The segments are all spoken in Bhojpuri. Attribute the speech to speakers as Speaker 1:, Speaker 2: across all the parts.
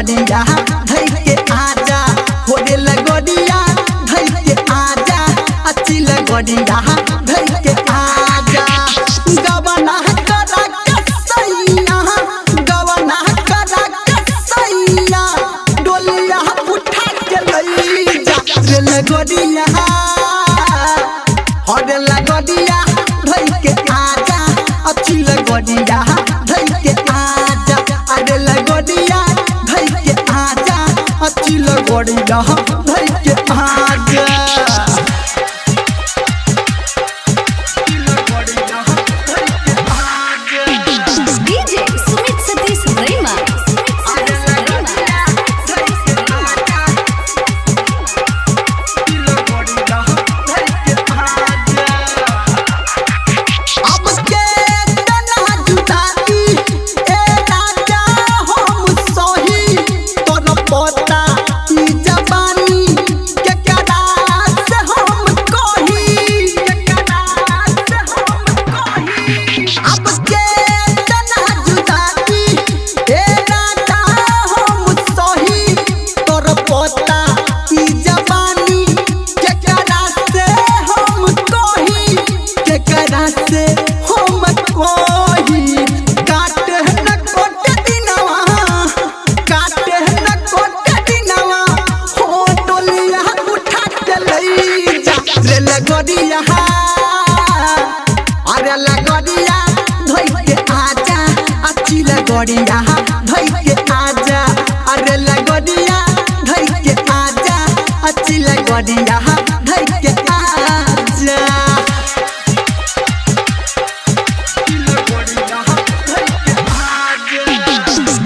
Speaker 1: लगड़िया धई के आजा हो रे लगड़िया धई के आजा अच्छी लगड़िया धई के आजा गवना करा कसैया गवना करा कसैया डोलिया उठा के लई जा रे लगड़िया हो रे लगड़िया धई के आजा अच्छी लगड़िया धई के आजा अरे लगड़िया धई के आजा अच्छी लगड़िया धई के आजा
Speaker 2: DJ Sumit Satish Rema लगड़िया अरे लगड़िया धई के आजा अच्छी लगड़िया धई के आजा अरे लगड़िया धई के आजा अच्छी लगड़िया धई के आजा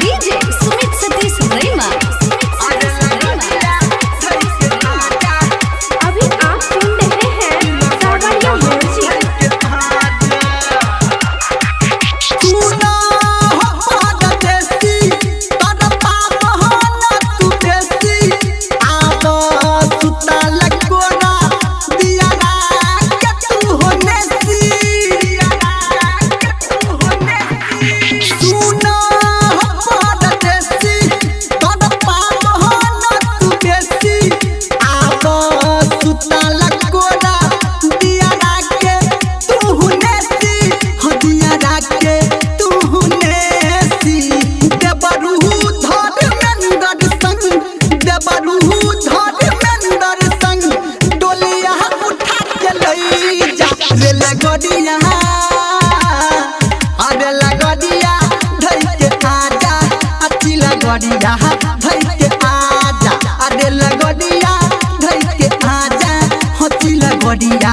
Speaker 2: DJ Sumit Satish Rema
Speaker 3: अभी आप सुन रहे हैं सावरिया म्यूजिक।
Speaker 1: सुना हो परदेसी तोर पाप हो न तू देसी आब सुता लगोरा दिया के तू हो नेसी सुना हो परदेसी तोर पाप हो न तू देसी आब सुता लगोरा दिया के तू हो नेसी हो दिया के तू हो नेसी देबरू धर्मेंद्र संग देबरू धर्मेंद्र संग डोलिया उठा के लई जा रे लगड़िया अरे लगड़िया धई के आजा अच्छी लगड़िया धई के आजा अरे लगड़िया धई के आजा अच्छी लगड़िया